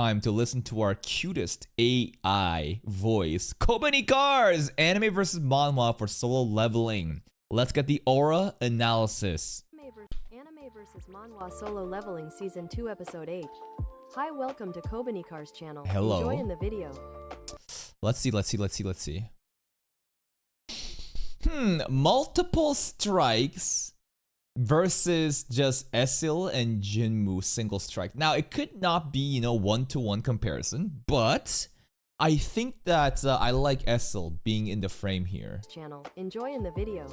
Time to listen to our cutest AI voice. KobeniCars! Anime versus Manhwa for solo leveling. Let's get the aura analysis. Anime vs. Manhwa Solo Leveling Season 2 Episode 8. Hi, welcome to KobeniCars channel. Hello. Enjoy in the video. Let's see. Multiple strikes versus just Esil and Jinmu single strike. Now, it could not be, one-to-one comparison, but I think that I like Esil being in the frame here. Channel. Enjoy in the video.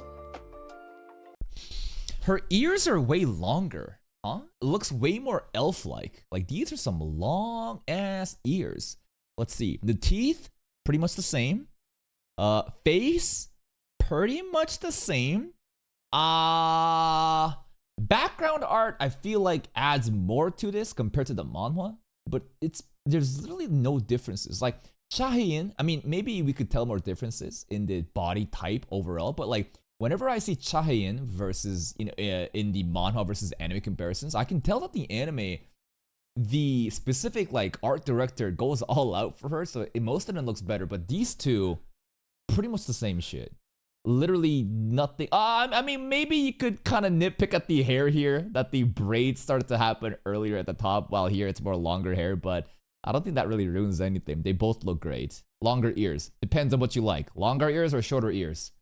Her ears are way longer, huh? It looks way more elf-like. Like, these are some long-ass ears. Let's see. The teeth, pretty much the same. Face, pretty much the same. Background art, I feel like adds more to this compared to the manhwa, but there's literally no differences. Like Chaein, I mean, maybe we could tell more differences in the body type overall, but like whenever I see Chaein versus in the manhwa versus anime comparisons, I can tell that the anime, the specific like art director goes all out for her, so most of them looks better, but these two, pretty much the same shit. Literally nothing. I mean, maybe you could kind of nitpick at the hair here, that the braids started to happen earlier at the top, while here it's more longer hair, but I don't think that really ruins anything. They both look great. Longer ears. Depends on what you like. Longer ears or shorter ears.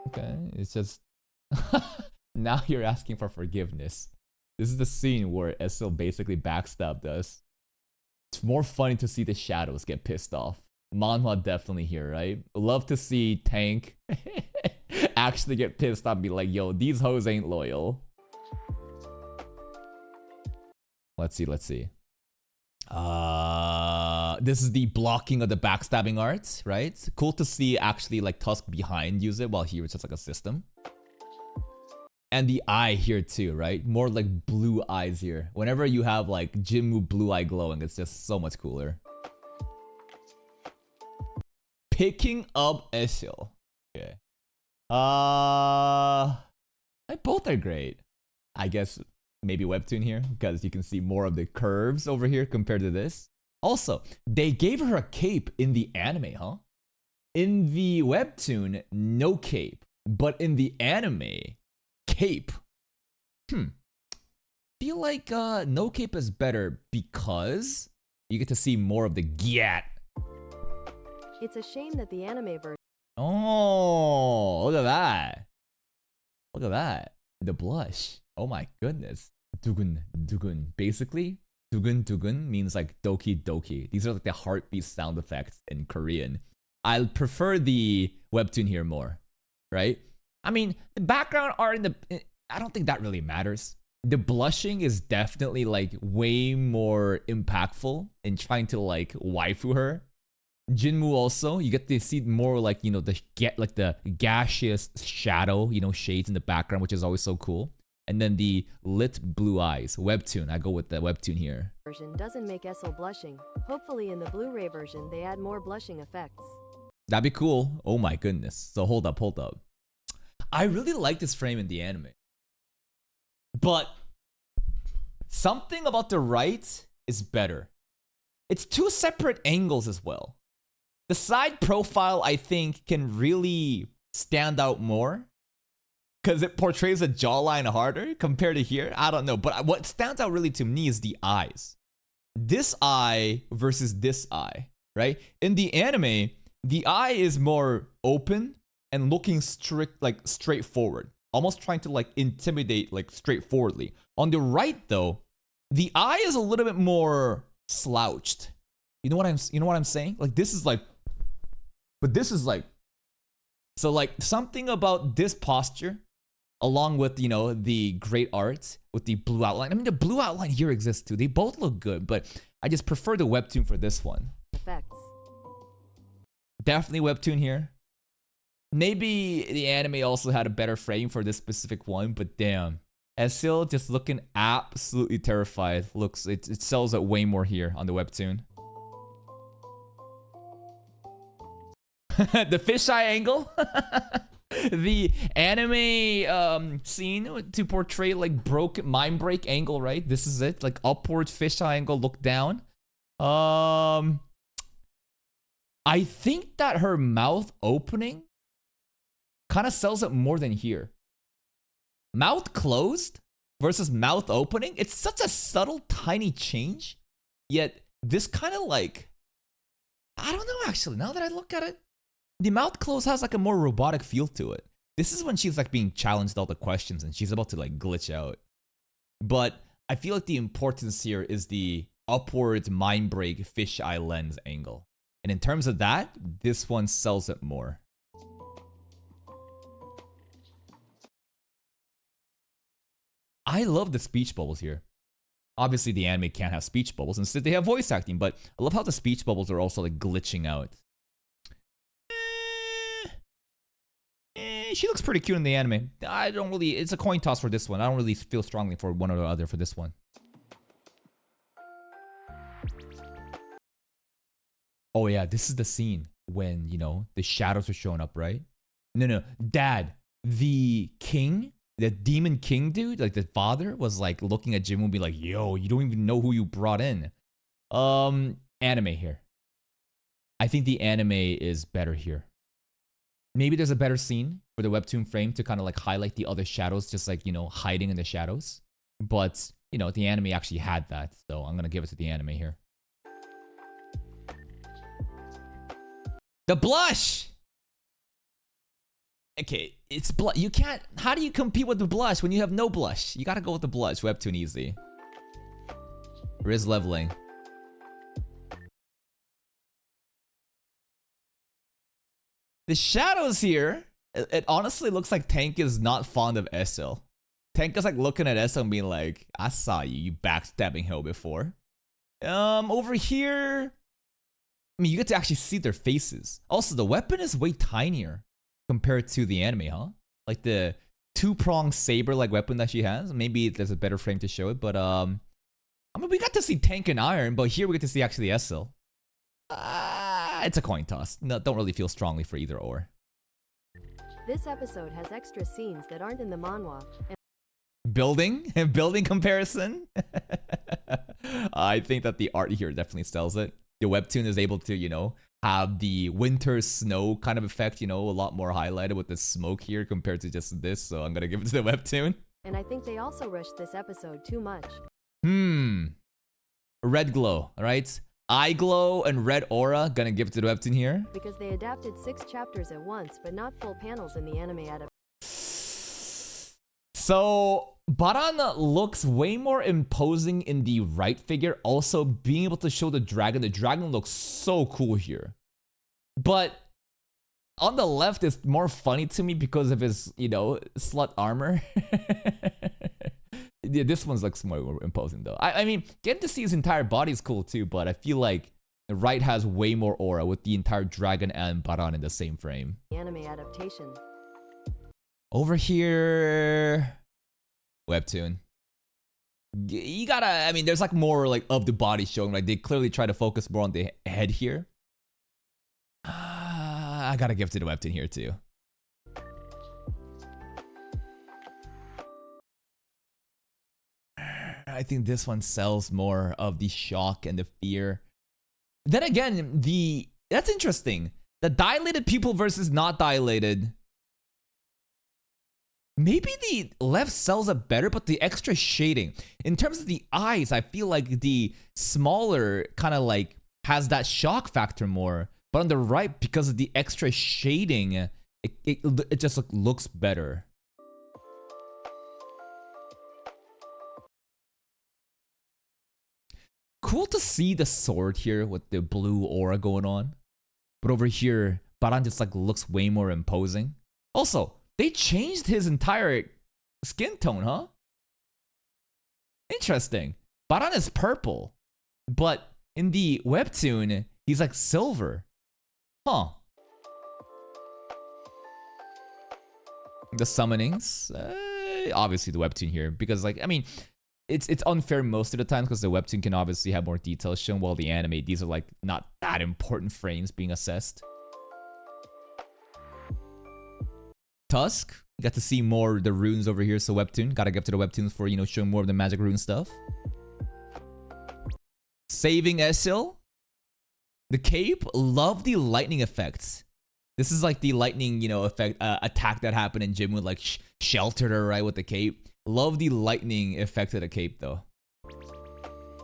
Okay, it's just... Now you're asking for forgiveness. This is the scene where Esil basically backstabbed us. It's more funny to see the shadows get pissed off. Manhwa definitely here, right? Love to see Tank actually get pissed off and be like, yo, these hoes ain't loyal. Let's see. This is the blocking of the backstabbing art, right? Cool to see actually like Tusk behind use it, while here it's just like a system. And the eye here too, right? More like blue eyes here. Whenever you have like Jinmu blue eye glowing, it's just so much cooler. Picking up Esil. Okay. Both are great. I guess maybe webtoon here, because you can see more of the curves over here compared to this. Also, they gave her a cape in the anime, huh? In the webtoon, no cape. But in the anime, cape. Feel like no cape is better because you get to see more of the gyat. It's a shame that the anime version. Oh, look at that. Look at that. The blush. Oh my goodness. Dugun. Basically, dugun means like doki doki. These are like the heartbeat sound effects in Korean. I prefer the webtoon here more, right? I mean, the background art I don't think that really matters. The blushing is definitely like way more impactful in trying to like waifu her. Jinmu also, you get to see more like, the gaseous shadow, shades in the background, which is always so cool. And then the lit blue eyes, webtoon. I go with the webtoon here. Version doesn't make Esil blushing. Hopefully in the Blu-ray version, they add more blushing effects. That'd be cool. Oh my goodness. So hold up. I really like this frame in the anime. But something about the right is better. It's two separate angles as well. The side profile, I think, can really stand out more because it portrays a jawline harder compared to here. I don't know. But what stands out really to me is the eyes. This eye versus this eye, right? In the anime, the eye is more open and looking straightforward, almost trying to like intimidate like straightforwardly. On the right though, the eye is a little bit more slouched. You know what I'm saying? Like this is like, but this is like, so like something about this posture, along with the great art with the blue outline. I mean, the blue outline here exists too. They both look good, but I just prefer the webtoon for this one. Effects. Definitely webtoon here. Maybe the anime also had a better frame for this specific one, but damn. Esil just looking absolutely terrified. Looks, it sells it way more here on the webtoon. The fisheye angle? the anime scene to portray like mind break angle, right? This is it, like upward fisheye angle, look down. I think that her mouth opening kind of sells it more than here. Mouth closed versus mouth opening. It's such a subtle, tiny change. Yet this kind of like, I don't know actually, now that I look at it, the mouth close has like a more robotic feel to it. This is when she's like being challenged all the questions and she's about to like glitch out. But I feel like the importance here is the upwards mind break fisheye lens angle. And in terms of that, this one sells it more. I love the speech bubbles here. Obviously, the anime can't have speech bubbles. Instead, they have voice acting. But I love how the speech bubbles are also like glitching out. She looks pretty cute in the anime. I don't really... It's a coin toss for this one. I don't really feel strongly for one or the other for this one. Oh yeah, this is the scene when, you know, the shadows are showing up, right? No, Dad, the king, the demon king dude, like the father was like looking at Jim and be like, yo, you don't even know who you brought in. Anime here. I think the anime is better here. Maybe there's a better scene for the webtoon frame to kind of like highlight the other shadows, just like, you know, hiding in the shadows. But, you know, the anime actually had that. So I'm going to give it to the anime here. The blush! Okay, it's blush. You can't... How do you compete with the blush when you have no blush? You gotta go with the blush. Webtoon easy. Riz leveling. The shadows here, it honestly looks like Tank is not fond of Essel. Tank is like looking at Essel and being like, I saw you, you backstabbing hoe before. Over here... I mean, you get to actually see their faces. Also, the weapon is way tinier compared to the anime, huh? Like the two-pronged saber-like weapon that she has. Maybe there's a better frame to show it, but I mean, we got to see Tank and Iron, but here we get to see actually Essel. It's a coin toss. No, don't really feel strongly for either or. This episode has extra scenes that aren't in the manhwa. Building comparison. I think that the art here definitely sells it. The webtoon is able to, you know, have the winter snow kind of effect, you know, a lot more highlighted with the smoke here compared to just this. So I'm gonna give it to the webtoon. And I think they also rushed this episode too much. Red glow, all right? Eye glow and red aura, gonna give it to the webtoon here. Because they adapted 6 chapters at once, but not full panels in the anime adaptation. So Baran looks way more imposing in the right figure. Also, being able to show the dragon looks so cool here. But on the left, it's more funny to me because of his, you know, slut armor. Yeah, this one looks more imposing though. I mean, getting to see his entire body is cool too, but I feel like the right has way more aura with the entire dragon and Baran in the same frame. Anime adaptation. Over here, webtoon. You gotta, I mean, there's like more like of the body showing. Like they clearly try to focus more on the head here. I gotta give it to the webtoon here too. I think this one sells more of the shock and the fear. Then again, that's interesting. The dilated pupil versus not dilated. Maybe the left sells it better, but the extra shading. In terms of the eyes, I feel like the smaller kind of like has that shock factor more. But on the right, because of the extra shading, it just looks better. Cool to see the sword here with the blue aura going on. But over here, Baran just like looks way more imposing. Also, they changed his entire skin tone, huh? Interesting. Baran is purple, but in the webtoon, he's like silver. Huh. The summonings, obviously the webtoon here, because like, I mean, it's unfair most of the time because the webtoon can obviously have more details shown, while the anime, these are like not that important frames being assessed. Tusk. You got to see more of the runes over here, so webtoon. Gotta give to the webtoons for, you know, showing more of the magic rune stuff. Saving Esil. The cape, love the lightning effects. This is like the lightning, you know, effect attack that happened in Jinwoo, like sheltered her right with the cape. Love the lightning effect of the cape though.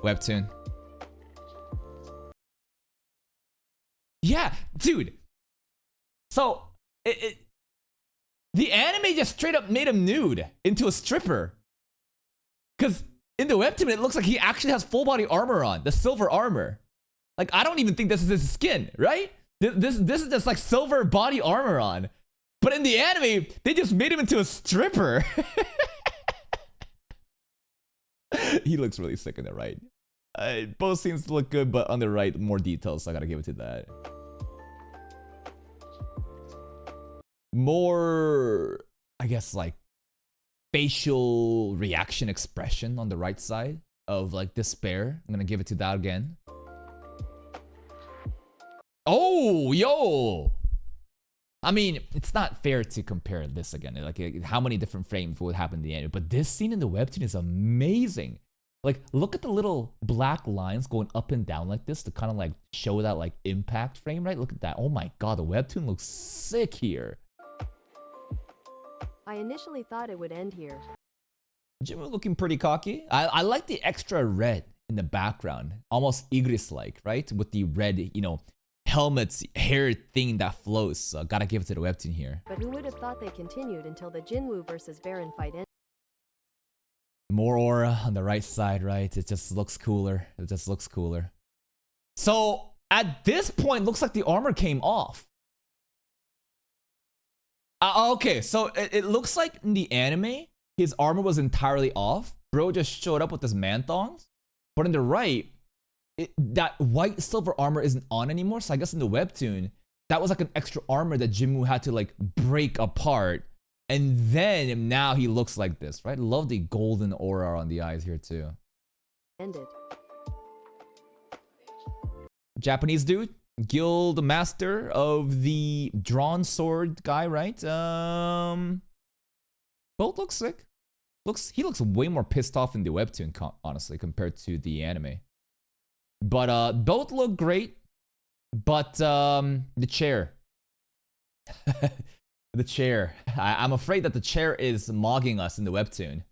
Webtoon. Yeah, dude. So the anime just straight up made him nude into a stripper. Cause in the webtoon, it looks like he actually has full body armor on, the silver armor. Like, I don't even think this is his skin, right? This is just like silver body armor on. But in the anime, they just made him into a stripper. He looks really sick on the right. Both scenes look good, but on the right, more details, so I gotta give it to that. More, I guess, like, facial reaction expression on the right side of, like, despair. I'm gonna give it to that again. Oh, yo! I mean, it's not fair to compare this again. Like, how many different frames would happen in the anime? But this scene in the webtoon is amazing. Like, look at the little black lines going up and down like this to kind of like show that like impact frame, right? Look at that. Oh my god, the webtoon looks sick here. I initially thought it would end here. Jinwoo looking pretty cocky. I like the extra red in the background, almost Igris-like, right? With the red, you know, helmet's hair thing that flows. So gotta give it to the webtoon here. But who would have thought they continued until the Jinwoo versus Baron fight ended? More aura on the right side, right? It just looks cooler. It just looks cooler. So at this point, looks like the armor came off. Okay, so it looks like in the anime, his armor was entirely off. Bro just showed up with his man thongs. But on the right, that white silver armor isn't on anymore. So I guess in the webtoon, that was like an extra armor that Jinwoo had to like break apart. And then now he looks like this, right? Love the golden aura on the eyes here too. Ended. Japanese dude, guild master of the drawn sword guy, right? Both look sick. He looks way more pissed off in the webtoon, honestly, compared to the anime. But both look great. But the chair. The chair. I'm afraid that the chair is mogging us in the webtoon.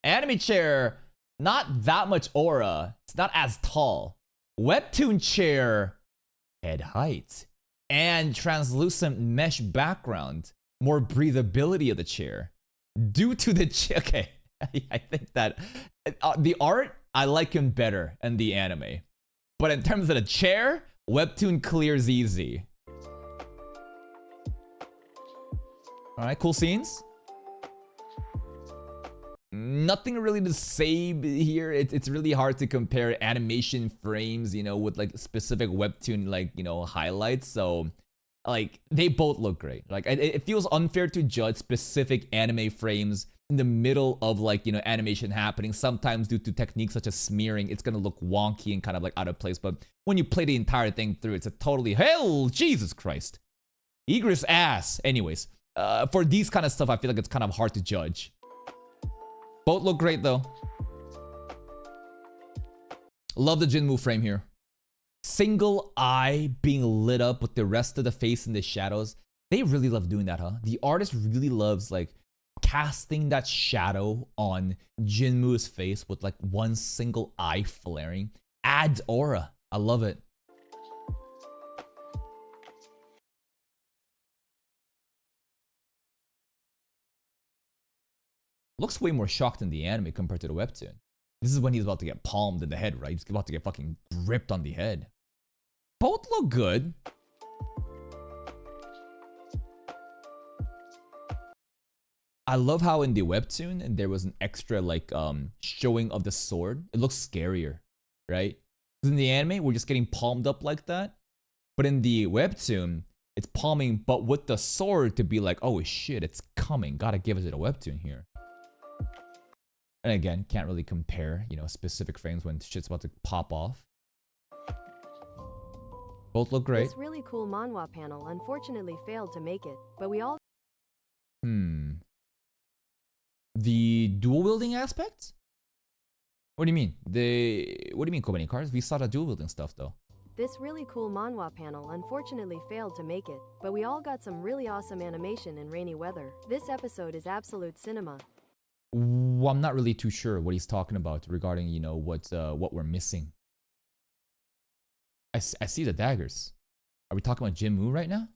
Anime chair, not that much aura. It's not as tall. Webtoon chair, head height. And translucent mesh background. More breathability of the chair. Due to the chair. Okay, I think that the art, I like him better in the anime. But in terms of the chair, webtoon clears easy. Alright, cool scenes. Nothing really to say here. It's really hard to compare animation frames, you know, with like specific webtoon, like, you know, highlights. So, like, they both look great. Like, it feels unfair to judge specific anime frames in the middle of, like, you know, animation happening. Sometimes due to techniques such as smearing, it's gonna look wonky and kind of like out of place. But when you play the entire thing through, it's a totally, hell, Jesus Christ. Igris ass. Anyways. For these kind of stuff, I feel like it's kind of hard to judge. Both look great though. Love the Jinwoo frame here. Single eye being lit up with the rest of the face in the shadows. They really love doing that, huh? The artist really loves like casting that shadow on Jinwoo's face with like one single eye flaring. Adds aura. I love it. Looks way more shocked in the anime compared to the webtoon. This is when he's about to get palmed in the head, right? He's about to get fucking ripped on the head. Both look good. I love how in the webtoon there was an extra like showing of the sword. It looks scarier, right? Because in the anime we're just getting palmed up like that, but in the webtoon it's palming, but with the sword to be like, oh shit, it's coming. Gotta give it to the webtoon here. And again, can't really compare, you know, specific frames when shit's about to pop off. Both look great. This really cool manhwa panel unfortunately failed to make it, but we all The dual wielding aspect? What do you mean? What do you mean, KobeniCars? We saw the dual wielding stuff though. This really cool manhwa panel unfortunately failed to make it, but we all got some really awesome animation in rainy weather. This episode is absolute cinema. Well, I'm not really too sure what he's talking about regarding, you know, what we're missing. I see the daggers. Are we talking about Jinmu right now?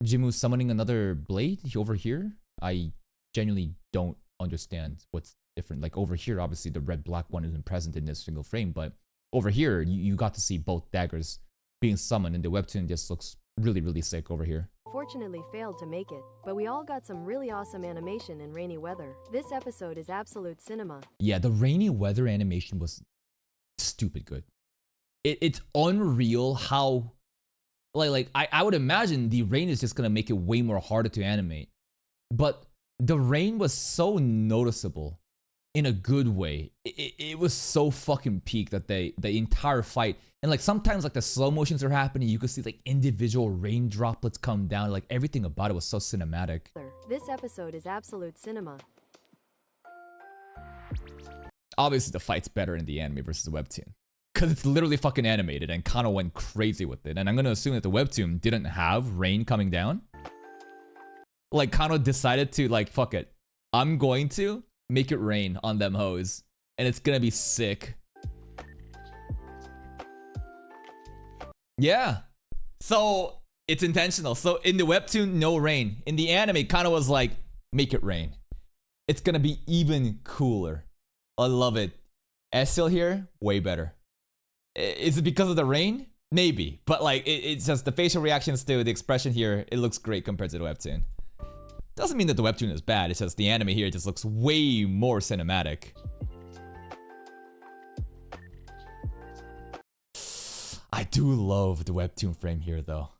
Jinmu summoning another blade over here? I genuinely don't understand what's different. Like over here, obviously the red-black one isn't present in this single frame, but over here, you got to see both daggers being summoned, and the webtoon just looks really, really sick over here. Fortunately failed to make it, but we all got some really awesome animation in rainy weather. This episode is absolute cinema. Yeah, the rainy weather animation was stupid good. It's unreal how, I would imagine the rain is just gonna make it way more harder to animate, but the rain was so noticeable in a good way. It was so fucking peak that the entire fight, and like sometimes like the slow motions are happening, you could see like individual rain droplets come down, like everything about it was so cinematic. This episode is absolute cinema. Obviously the fight's better in the anime versus the webtoon, because it's literally fucking animated and Kano went crazy with it, and I'm gonna assume that the webtoon didn't have rain coming down. Like Kano decided to like, fuck it, I'm going to make it rain on them hoes, and it's gonna be sick. Yeah, so it's intentional. So in the webtoon, no rain. In the anime, Kano was like, make it rain. It's gonna be even cooler. I love it. Estil here, way better. Is it because of the rain? Maybe, but like it's just the facial reactions to the expression here, it looks great compared to the webtoon. Doesn't mean that the webtoon is bad, it's just the anime here just looks way more cinematic. I do love the webtoon frame here though.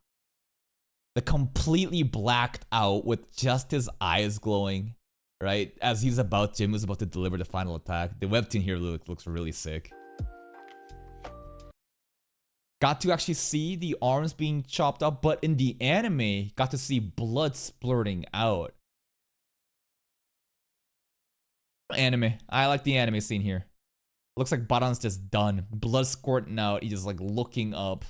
The completely blacked out with just his eyes glowing, right? As Jinmu's about to deliver the final attack. The webtoon here looks really sick. Got to actually see the arms being chopped up, but in the anime, got to see blood splurting out. Anime. I like the anime scene here. Looks like Baran's just done. Blood squirting out. He's just like looking up.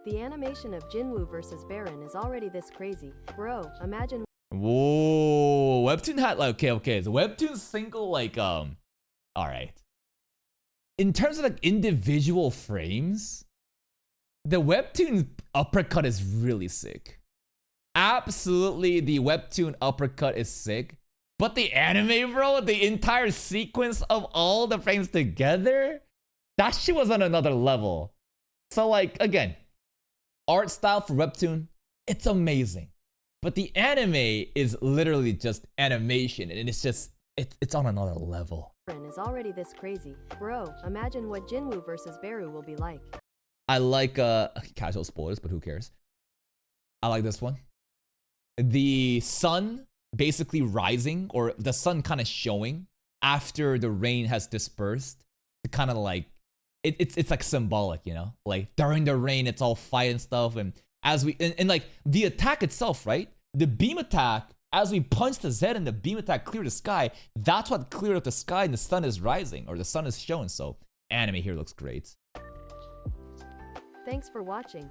The animation of Jinwoo versus Baron is already this crazy. Bro, imagine. Whoa. Webtoon had like, okay. The webtoon single like, alright. In terms of like individual frames, the webtoon uppercut is really sick. Absolutely, the webtoon uppercut is sick. But the anime, bro, the entire sequence of all the frames together, that shit was on another level. So like, again, art style for webtoon, it's amazing. But the anime is literally just animation, and it's just, it's on another level. Is already this crazy. Bro, imagine what Jinwoo versus Baru will be like. I like casual spoilers, but who cares? I like this one. The sun basically rising, or the sun kind of showing after the rain has dispersed. To kind of like it's like symbolic, you know? Like during the rain, it's all fight and stuff, and as we and like the attack itself, right? The beam attack. As we punch the Z and the beam attack clear the sky, that's what cleared up the sky and the sun is rising, or the sun is showing, so anime here looks great. Thanks for watching.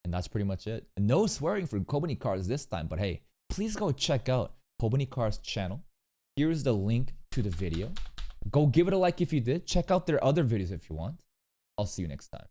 And that's pretty much it. No swearing for KobeniCars this time, but hey, please go check out KobeniCars channel. Here's the link to the video. Go give it a like if you did. Check out their other videos if you want. I'll see you next time.